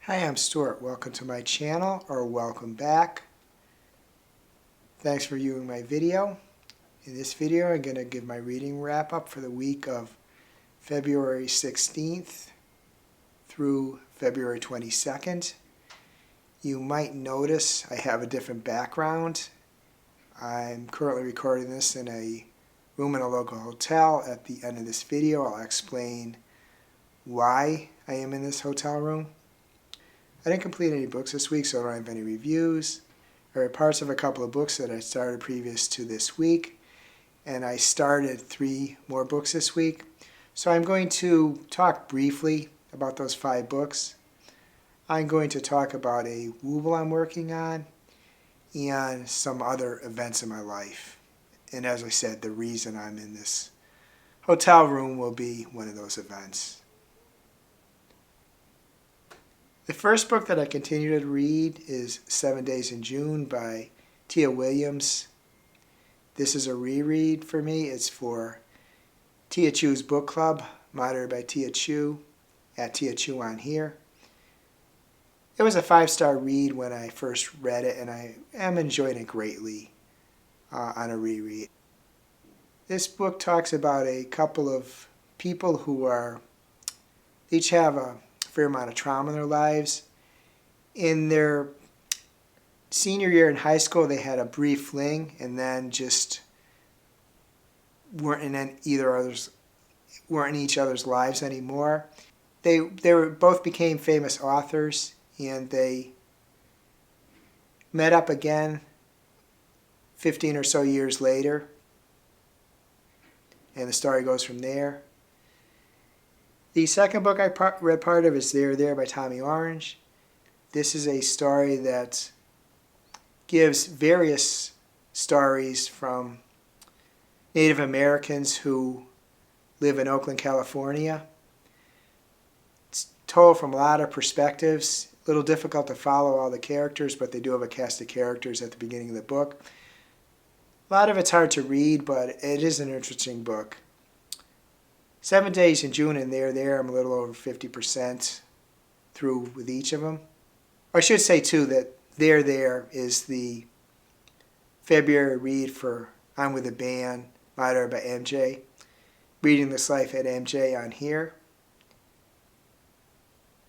Hi, I'm Stuart. Welcome to my channel, or welcome back. Thanks for viewing my video. In this video, I'm going to give my reading wrap up for the week of February 16th through February 22nd. You might notice I have a different background. I'm currently recording this in a room in a local hotel. At the end of this video, I'll explain why I am in this hotel room. I didn't complete any books this week, so I don't have any reviews. There are parts of a couple of books that I started previous to this week, and I started 3 more books this week. So I'm going to talk briefly about those 5 books. I'm going to talk about a Wobble I'm working on and some other events in my life. And as I said, the reason I'm in this hotel room will be one of those events. The first book that I continue to read is 7 Days in June by Tia Williams. This is a reread for me. It's for Tia Chu's book club, moderated by Tia Chu, at Tia Chu on here. It was a 5-star read when I first read it, and I am enjoying it greatly on a reread. This book talks about a couple of people who each have a fair amount of trauma in their lives. In their senior year in high school, they had a brief fling and then just weren't in each other's lives anymore. They both became famous authors, and they met up again 15 or so years later, and the story goes from there. The second book I read part of is There by Tommy Orange. This is a story that gives various stories from Native Americans who live in Oakland, California. It's told from a lot of perspectives. A little difficult to follow all the characters, but they do have a cast of characters at the beginning of the book. A lot of it's hard to read, but it is an interesting book. 7 Days in June and There, I'm a little over 50% through with each of them. I should say, too, that There is the February read for I'm with a Band, moderated by MJ. Reading This Life at MJ on here.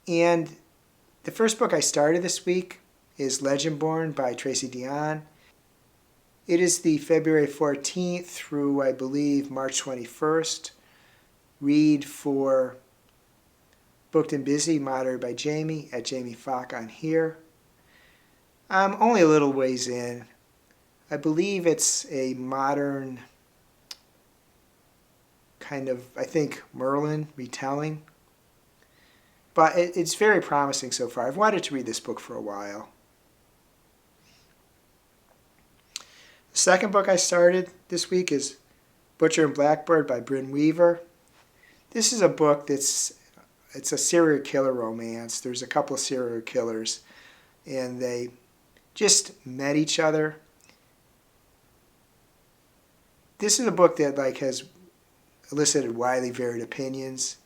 And the first book I started this week is Legendborne by Tracy Deonn. It is the February 14th through, I believe, March 21st. Read for Booked and Busy, moderated by Jaime, at Jaime Fock on here. I'm only a little ways in. I believe it's a modern kind of, I think, Merlin retelling. But it's very promising so far. I've wanted to read this book for a while. The second book I started this week is Butcher and Blackbird by Brynne Weaver. This is a book it's a serial killer romance. There's a couple of serial killers, and they just met each other. This is a book that has elicited widely varied opinions.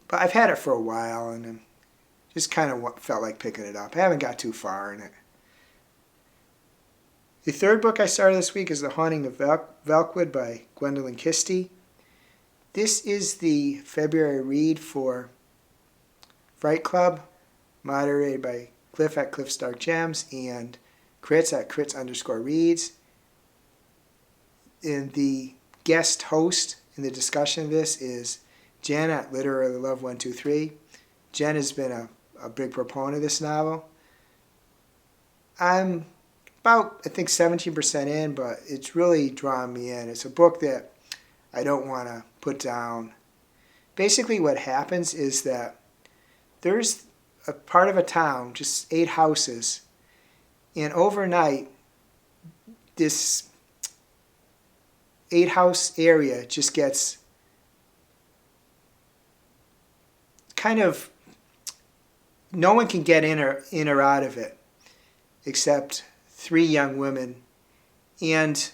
But I've had it for a while, and I just kind of felt like picking it up. I haven't got too far in it. The third book I started this week is The Haunting of Velkwood by Gwendoline Kiste. This is the February read for Fright Club, moderated by Cliff at Cliff Stark Gems and Crits at Crits_reads. And the guest host in the discussion of this is Jen at Literally Love 123. Jen has been a big proponent of this novel. I'm about, I think, 17% in, but it's really drawn me in. It's a book that I don't want to put down. Basically what happens is that there's a part of a town, just 8 houses, and overnight this 8-house area just gets kind of, no one can get in or out of it except 3 young women. And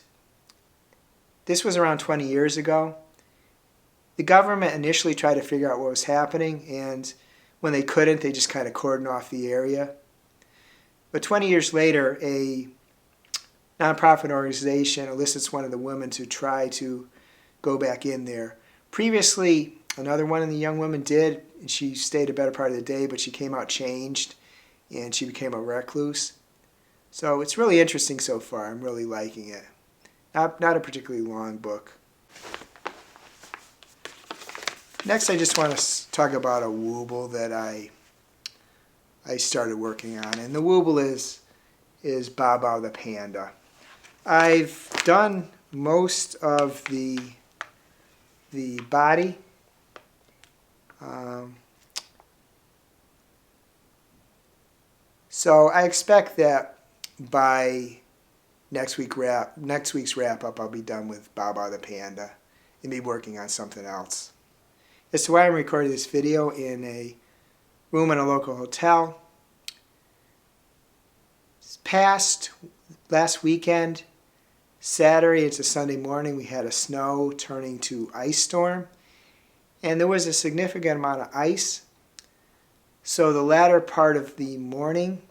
this was around 20 years ago. The government initially tried to figure out what was happening, and when they couldn't, they just kind of cordoned off the area. But 20 years later, a nonprofit organization elicits one of the women to try to go back in there. Previously, another one of the young women did, and she stayed a better part of the day, but she came out changed, and she became a recluse. So it's really interesting so far. I'm really liking it. Not a particularly long book. Next, I just want to talk about a Wobble that I started working on, and the Wobble is Bobo the Panda. I've done most of the body. So I expect that by next week's wrap up, I'll be done with Bobo the Panda and be working on something else. As to why I'm recording this video in a room in a local hotel. Last weekend, Saturday, it's a Sunday morning, we had a snow turning to ice storm. And there was a significant amount of ice. So the latter part of the morning,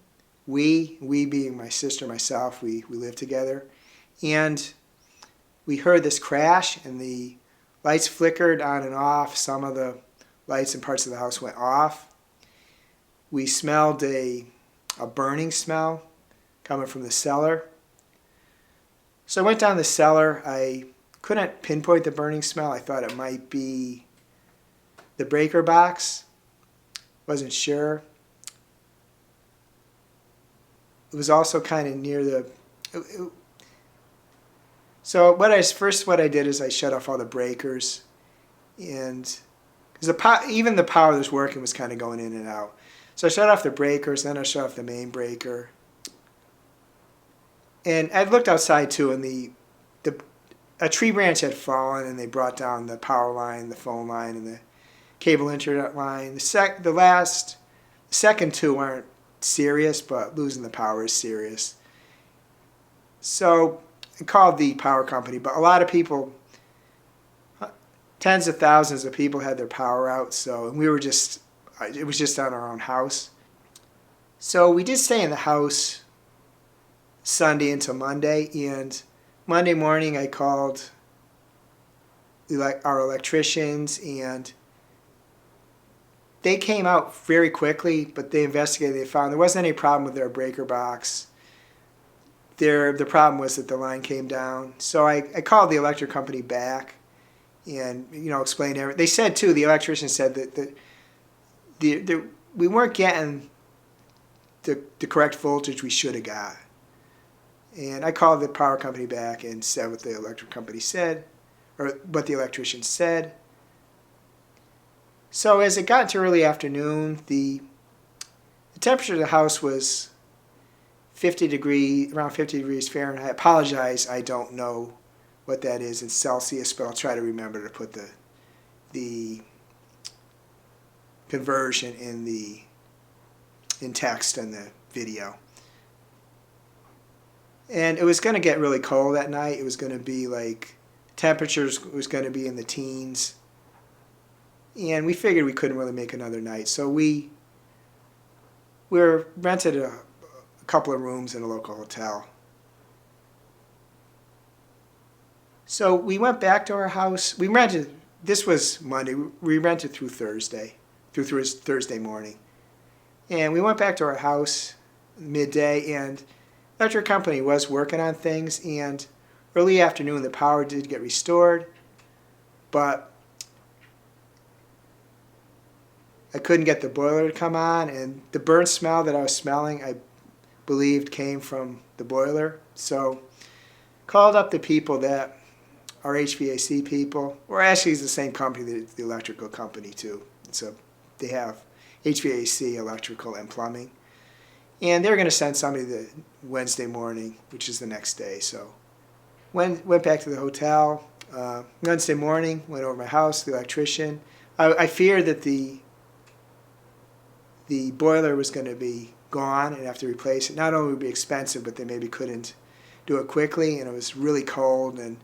we being my sister and myself, we lived together. And we heard this crash and the lights flickered on and off. Some of the lights in parts of the house went off. We smelled a burning smell coming from the cellar. So I went down the cellar. I couldn't pinpoint the burning smell. I thought it might be the breaker box. Wasn't sure. It was also kind of near the... So what I did is I shut off all the breakers, and because even the power that was working was kind of going in and out. So I shut off the breakers, then I shut off the main breaker. And I looked outside too, and a tree branch had fallen, and they brought down the power line, the phone line, and the cable internet line. The second two aren't serious, but losing the power is serious. So I called the power company, but a lot of people, tens of thousands of people had their power out, so it was just on our own house. So we did stay in the house Sunday until Monday, and Monday morning I called our electricians, and they came out very quickly, but they investigated. They found there wasn't any problem with their breaker box. The problem was that the line came down. So I called the electric company back and explained everything. They said too, the electrician said that we weren't getting the correct voltage we should have got. And I called the power company back and said what the electric company said, or what the electrician said. So as it got into early afternoon, the temperature of the house was around 50 degrees Fahrenheit. I apologize, I don't know what that is in Celsius, but I'll try to remember to put the conversion in text in the video. And it was going to get really cold that night. It was going to be like, temperatures was going to be in the teens. And we figured we couldn't really make another night. So we rented a couple of rooms in a local hotel. So we went back to our house. This was Monday. We rented through Thursday morning. And we went back to our house midday, and the electric company was working on things, and early afternoon the power did get restored, but I couldn't get the boiler to come on, and the burn smell that I was smelling, I believed came from the boiler. So called up the people that are HVAC people, or actually it's the same company, the electrical company too. So they have HVAC, electrical, and plumbing. And they were going to send somebody the Wednesday morning, which is the next day. So went back to the hotel. Wednesday morning, went over to my house, the electrician. I feared that the boiler was going to be gone and have to replace it. Not only would it be expensive, but they maybe couldn't do it quickly, and it was really cold. And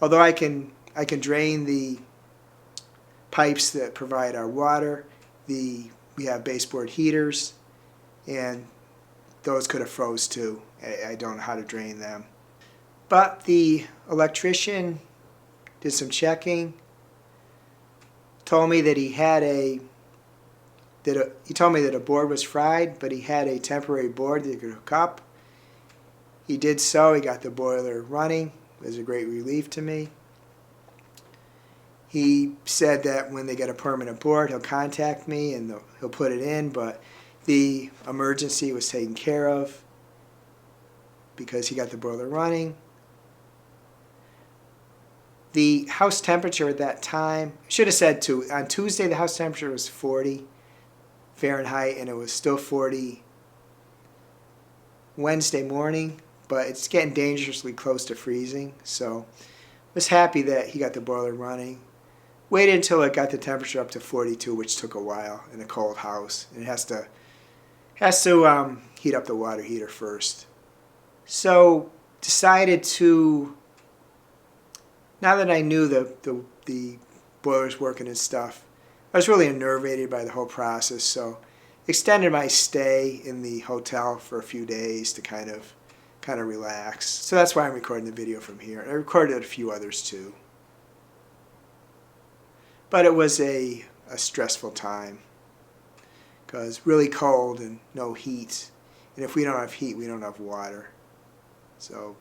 although I can drain the pipes that provide our water, the we have baseboard heaters, and those could have froze too. I don't know how to drain them. But the electrician did some checking, told me that he told me that a board was fried, but he had a temporary board that he could hook up. He did so. He got the boiler running. It was a great relief to me. He said that when they get a permanent board, he'll contact me and he'll put it in, but the emergency was taken care of because he got the boiler running. The house temperature at that time, should have said on Tuesday the house temperature was 40 Fahrenheit, and it was still 40 Wednesday morning, but it's getting dangerously close to freezing, so I was happy that he got the boiler running. Waited until it got the temperature up to 42, which took a while in a cold house. And it has to heat up the water heater first. So decided to, now that I knew the boiler's working and stuff, I was really enervated by the whole process, so extended my stay in the hotel for a few days to kind of relax. So that's why I'm recording the video from here. I recorded a few others too. But it was a stressful time because really cold and no heat. And if we don't have heat, we don't have water. So,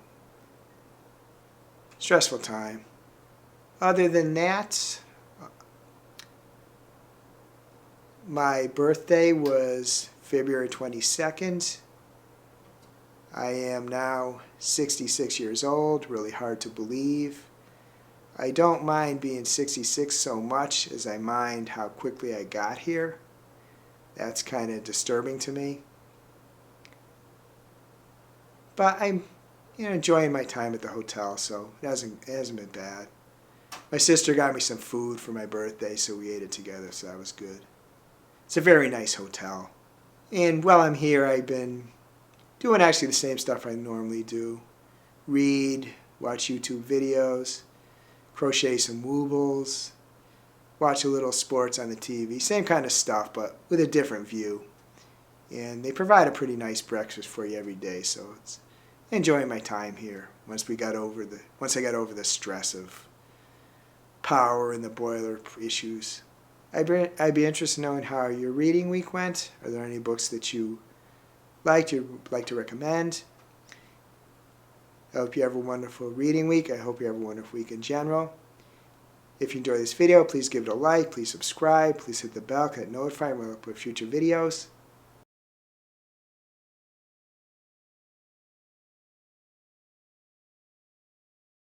stressful time. Other than that, my birthday was February 22nd. I am now 66 years old, really hard to believe. I don't mind being 66 so much as I mind how quickly I got here. That's kind of disturbing to me. But I'm enjoying my time at the hotel, so it hasn't been bad. My sister got me some food for my birthday, so we ate it together, so that was good. It's a very nice hotel. And while I'm here, I've been doing actually the same stuff I normally do. Read, watch YouTube videos, crochet some wobbles, watch a little sports on the TV. Same kind of stuff, but with a different view. And they provide a pretty nice breakfast for you every day, so it's enjoying my time here. Once I got over the stress of power and the boiler issues. I'd be interested in knowing how your reading week went. Are there any books that you'd like to recommend? I hope you have a wonderful reading week. I hope you have a wonderful week in general. If you enjoyed this video, please give it a like, please subscribe, please hit the bell, get notified when I upload future videos.